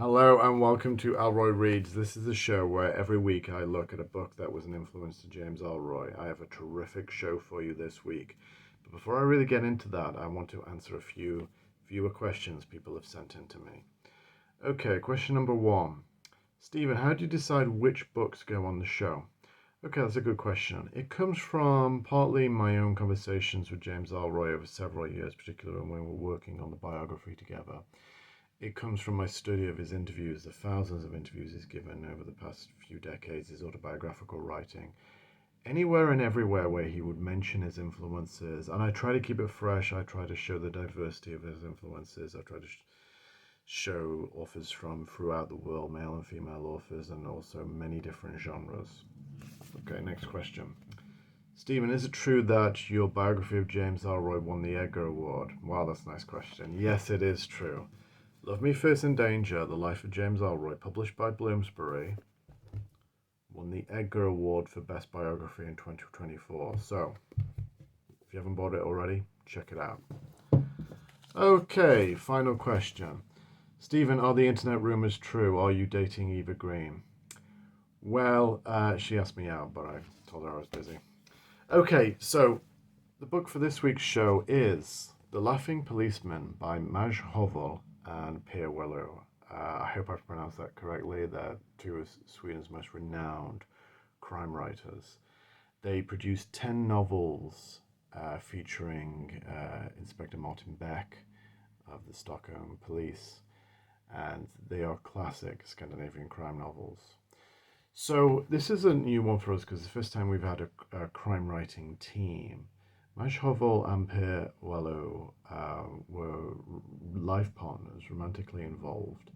Hello and welcome to Ellroy Reads. This is a show where every week I look at a book that was an influence to James Ellroy. I have a terrific show for you this week. But before I really get into that, I want to answer a few viewer questions people have sent in to me. Okay, question number one. Stephen, how do you decide which books go on the show? Okay, that's a good question. It comes from partly my own conversations with James Ellroy over several years, particularly when we were working on the biography together. It comes from my study of his interviews, the thousands of interviews he's given over the past few decades, his autobiographical writing. Anywhere and everywhere where he would mention his influences, and I try to keep it fresh, I try to show the diversity of his influences, I try to show authors from throughout the world, male and female authors, and also many different genres. Okay, next question. Stephen, is it true that your biography of James Ellroy won the Edgar Award? Wow, that's a nice question. Yes, it is true. Love Me First in Danger, The Life of James Ellroy, published by Bloomsbury, won the Edgar Award for Best Biography in 2024. So, if you haven't bought it already, check it out. Okay, final question. Stephen, are the internet rumors true? Are you dating Eva Green? Well, she asked me out, but I told her I was busy. Okay, so the book for this week's show is The Laughing Policeman by Maj Sjöwall and Wahlöö. I hope I've pronounced that correctly. They're two of Sweden's most renowned crime writers. They produced 10 novels featuring Inspector Martin Beck of the Stockholm Police, and they are classic Scandinavian crime novels. So this is a new one for us because it's the first time we've had a crime writing team. Maj Sjöwall and Wahlöö were life partners, romantically involved.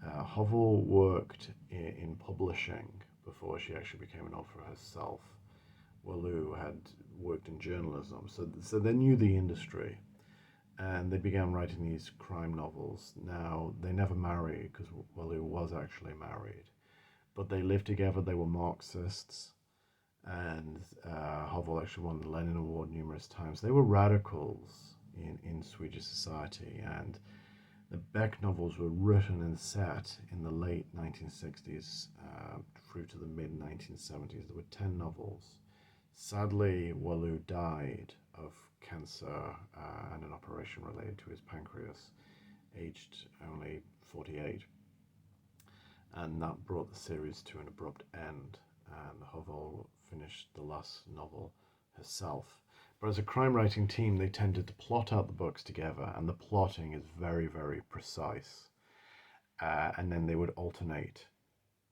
Sjöwall worked in publishing before she actually became an author herself. Wahlöö had worked in journalism, so they knew the industry, and they began writing these crime novels. Now, they never married because Wahlöö was actually married, but they lived together. They were Marxists. And Sjöwall actually won the Lenin Award numerous times. They were radicals in Swedish society, and the Beck novels were written and set in the late 1960s through to the mid-1970s. There were 10 novels. Sadly, Wahlöö died of cancer and an operation related to his pancreas, aged only 48. And that brought the series to an abrupt end, and Sjöwall finished the last novel herself. But as a crime writing team, they tended to plot out the books together, and the plotting is very, very precise. And then they would alternate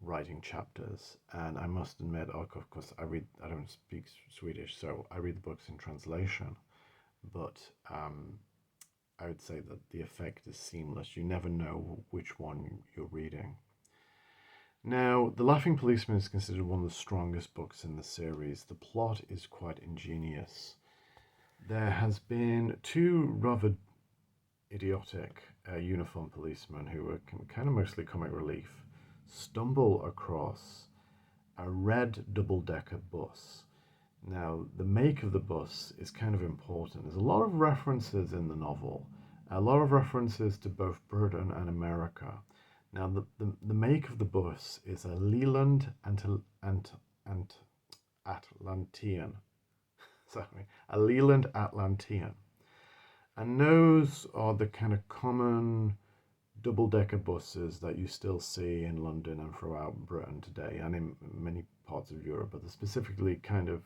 writing chapters. And I must admit, of course, I don't speak Swedish, so I read the books in translation. But I would say that the effect is seamless. You never know which one you're reading. Now, The Laughing Policeman is considered one of the strongest books in the series. The plot is quite ingenious. There has been two rather idiotic uniformed policemen who are kind of mostly comic relief stumble across a red double-decker bus. Now, the make of the bus is kind of important. There's a lot of references in the novel, a lot of references to both Britain and America. Now, the make of the bus is a Leland Atlantean. Sorry, a Leland Atlantean. And those are the kind of common double-decker buses that you still see in London and throughout Britain today, and in many parts of Europe, but specifically kind of,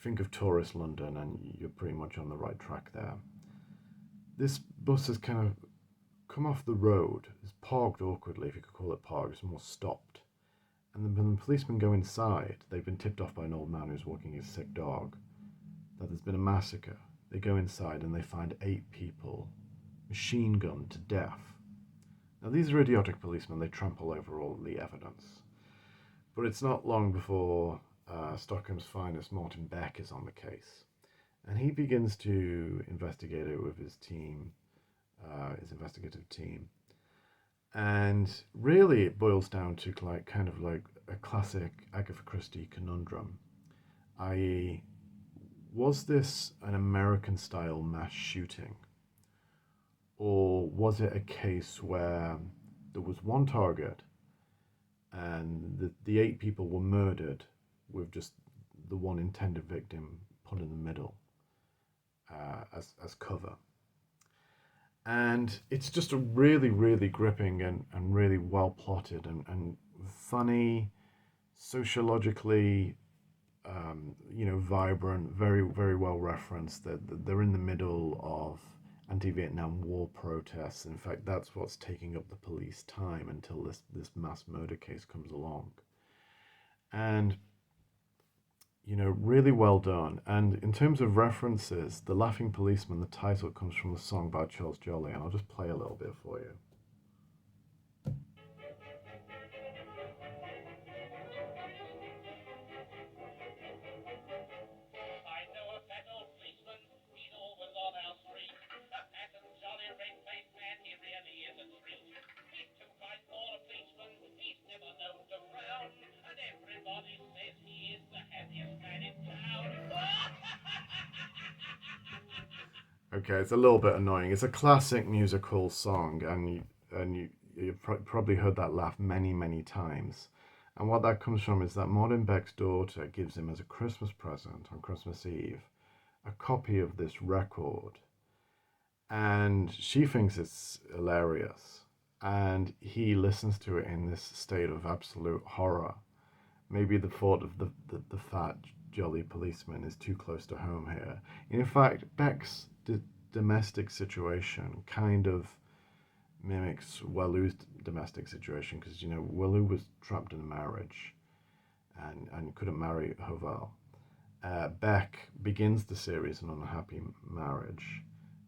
think of tourist London and you're pretty much on the right track there. This bus has kind of come off the road, is parked awkwardly, if you could call it parked, it's more stopped. And when the policemen go inside, they've been tipped off by an old man who's walking his sick dog that there's been a massacre. They go inside and they find 8 people machine gunned to death. Now, these are idiotic policemen, they trample over all the evidence. But it's not long before Stockholm's finest, Martin Beck, is on the case. And he begins to investigate it with his team, his investigative team. And really it boils down to kind of like a classic Agatha Christie conundrum, i.e., was this an American-style mass shooting? Or was it a case where there was one target, and the 8 people were murdered with just the one intended victim put in the middle as cover. And it's just a really, really gripping and really well plotted and funny, sociologically, vibrant, very, very well referenced. They're in the middle of anti-Vietnam War protests. In fact, that's what's taking up the police time until this mass murder case comes along. And really well done. And in terms of references, The Laughing Policeman, the title comes from the song by Charles Jolly, and I'll just play a little bit for you. Okay, it's a little bit annoying. It's a classic musical song, you've probably heard that laugh many, many times. And what that comes from is that Martin Beck's daughter gives him as a Christmas present on Christmas Eve a copy of this record, and she thinks it's hilarious. And he listens to it in this state of absolute horror. Maybe the thought of the fat, jolly policeman is too close to home here. In fact, Beck's domestic situation kind of mimics Wahlöö's domestic situation, because Wahlöö was trapped in a marriage and couldn't marry Sjöwall. Beck begins the series in an unhappy marriage,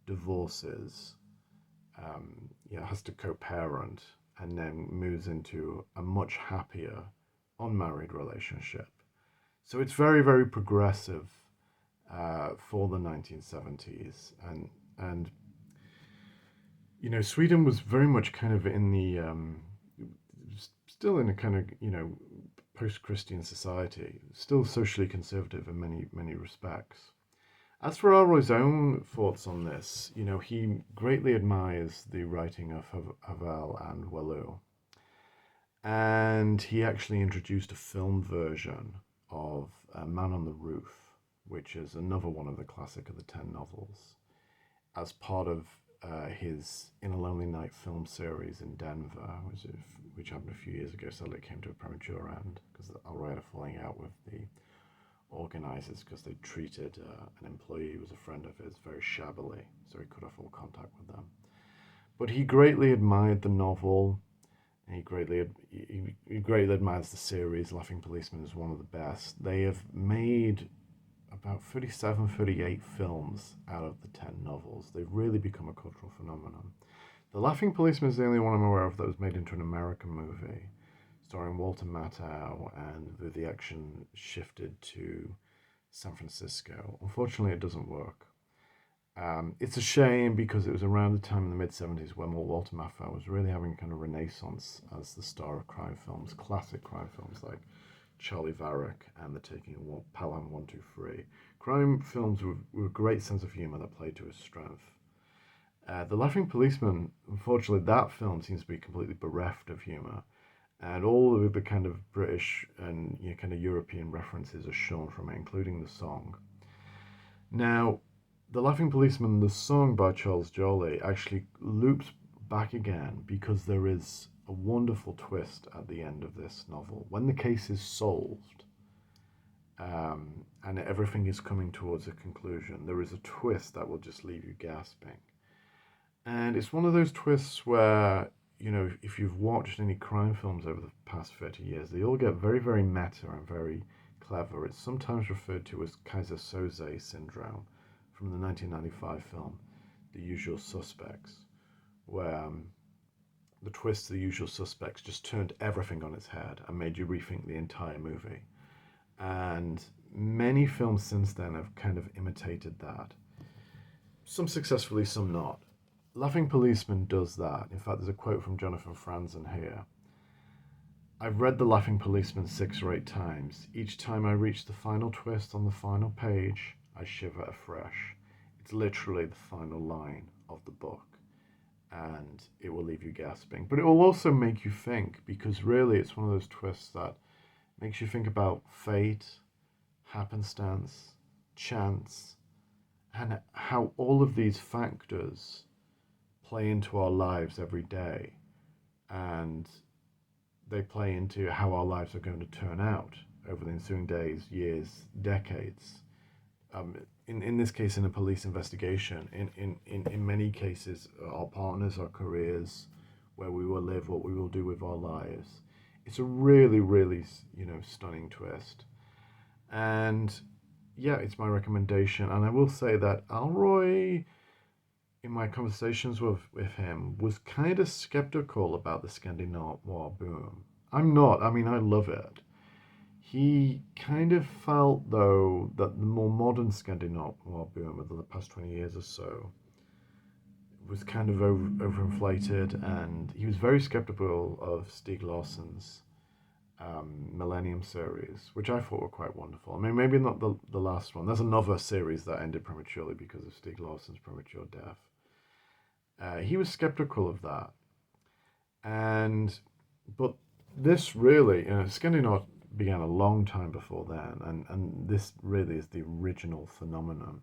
divorces, has to co-parent, and then moves into a much happier unmarried relationship. So it's very, very progressive for the 1970s, and Sweden was very much kind of in the still in a kind of post-Christian society, still socially conservative in many, many respects. As for Ellroy's own thoughts on this, he greatly admires the writing of Sjöwall and Wahlöö, and he actually introduced a film version of Man on the Roof, which is another one of the classic of the 10 novels, as part of his In a Lonely Night film series in Denver, which happened a few years ago. Sadly, it came to a premature end because Ellroy had a falling out with the organizers because they treated an employee who was a friend of his very shabbily, so he cut off all contact with them. But he greatly admired the novel. He greatly admires the series. Laughing Policeman is one of the best. They have made about 37, 38 films out of the 10 novels. They've really become a cultural phenomenon. The Laughing Policeman is the only one I'm aware of that was made into an American movie, starring Walter Matthau, and the action shifted to San Francisco. Unfortunately, it doesn't work. It's a shame, because it was around the time in the mid-70s when Walter Matthau was really having kind of renaissance as the star of crime films, classic crime films like Charlie Varick and The Taking of Pelham 123. Crime films with a great sense of humour that played to his strength. The Laughing Policeman, unfortunately, that film seems to be completely bereft of humour, and all of the kind of British and kind of European references are shown from it, including the song. Now, The Laughing Policeman, the song by Charles Jolly, actually loops back again because there is a wonderful twist at the end of this novel. When the case is solved, and everything is coming towards a conclusion, there is a twist that will just leave you gasping. And it's one of those twists where, if you've watched any crime films over the past 30 years, they all get very, very meta and very clever. It's sometimes referred to as Kaiser Soze syndrome from the 1995 film The Usual Suspects, where the twist of The Usual Suspects just turned everything on its head and made you rethink the entire movie. And many films since then have kind of imitated that. Some successfully, some not. Laughing Policeman does that. In fact, there's a quote from Jonathan Franzen here. I've read The Laughing Policeman 6 or 8 times. Each time I reach the final twist on the final page, I shiver afresh. It's literally the final line of the book. and it will leave you gasping. But it will also make you think, because really it's one of those twists that makes you think about fate, happenstance, chance, and how all of these factors play into our lives every day, and they play into how our lives are going to turn out over the ensuing days, years, decades. In this case, in a police investigation, in many cases, our partners, our careers, where we will live, what we will do with our lives. It's a really, really, stunning twist. And yeah, it's my recommendation. And I will say that Ellroy, in my conversations with him, was kind of skeptical about the Scandi-Noir boom. I'm not. I mean, I love it. He kind of felt, though, that the more modern Scandi-Noir boom of the past 20 years or so was kind of overinflated, and he was very skeptical of Stieg Larsson's Millennium series, which I thought were quite wonderful. I mean, maybe not the last one. There's another series that ended prematurely because of Stieg Larsson's premature death. He was skeptical of that. But this really, Scandi-Noir began a long time before then, and this really is the original phenomenon.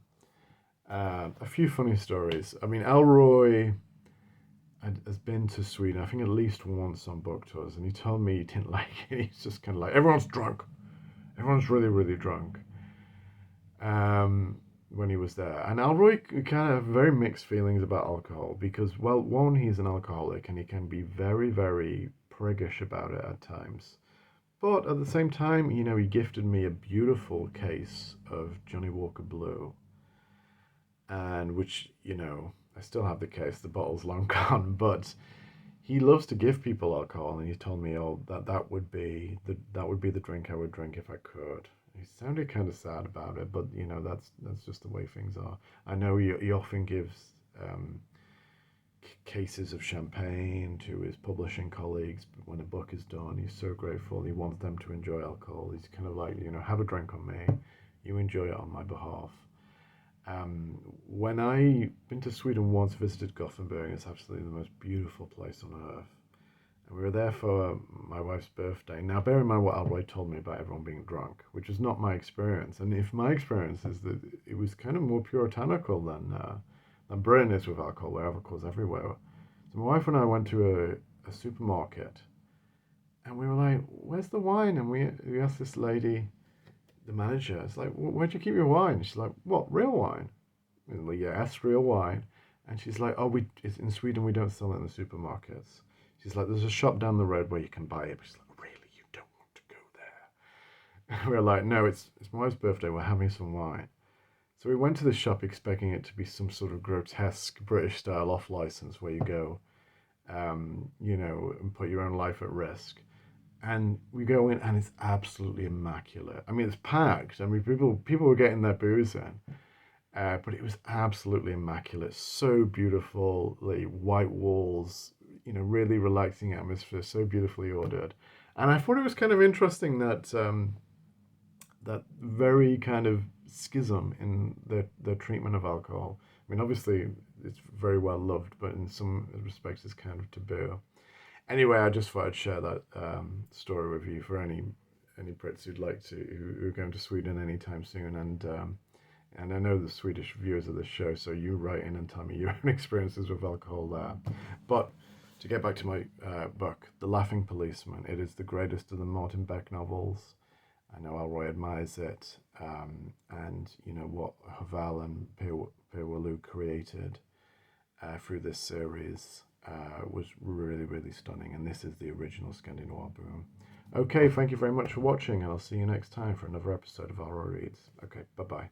A few funny stories. I mean, Ellroy has been to Sweden, I think at least once on book tours, and he told me he didn't like it. He's just kind of like, everyone's drunk. Everyone's really, really drunk. When he was there. And Ellroy kind of have very mixed feelings about alcohol because, well, one, he's an alcoholic and he can be very, very priggish about it at times. But at the same time, he gifted me a beautiful case of Johnny Walker Blue. And which, I still have the case, the bottle's long gone, but he loves to give people alcohol, and he told me, that would be the drink I would drink if I could. He sounded kind of sad about it, but that's just the way things are. I know he often gives cases of champagne to his publishing colleagues when a book is done. He's so grateful. He wants them to enjoy alcohol. He's kind of like, have a drink on me. You enjoy it on my behalf. When I been to Sweden once, visited Gothenburg, it's absolutely the most beautiful place on earth. And we were there for my wife's birthday. Now, bear in mind what Ellroy told me about everyone being drunk, which is not my experience. And if my experience is that it was kind of more puritanical than Britain is with alcohol, where alcohol's everywhere. So my wife and I went to a supermarket, and we were like, "Where's the wine?" And we asked this lady, the manager, it's like, where'd you keep your wine? She's like, what, real wine? And like, yes, real wine. And she's like, it's in Sweden, we don't sell it in the supermarkets. She's like, there's a shop down the road where you can buy it. But she's like, really, you don't want to go there? And we're like, no, it's my wife's birthday, we're having some wine. So we went to the shop expecting it to be some sort of grotesque British style off license where you go, and put your own life at risk. And we go in, and it's absolutely immaculate. I mean, it's packed. I mean, people were getting their booze in, but it was absolutely immaculate. So beautiful, like white walls, really relaxing atmosphere. So beautifully ordered, and I thought it was kind of interesting that that very kind of schism in their treatment of alcohol. I mean, obviously, it's very well loved, but in some respects, it's kind of taboo. Anyway, I just thought I'd share that story with you for any Brits who are going to Sweden anytime soon. And I know the Swedish viewers of this show, so you write in and tell me your own experiences with alcohol there. But to get back to my book, The Laughing Policeman, it is the greatest of the Martin Beck novels. I know Ellroy admires it, and what Sjöwall and Wahlöö created through this series. Was really, really stunning, and this is the original Scandi-Noir boom. Okay, thank you very much for watching, and I'll see you next time for another episode of Ellroy Reads. Okay, bye-bye.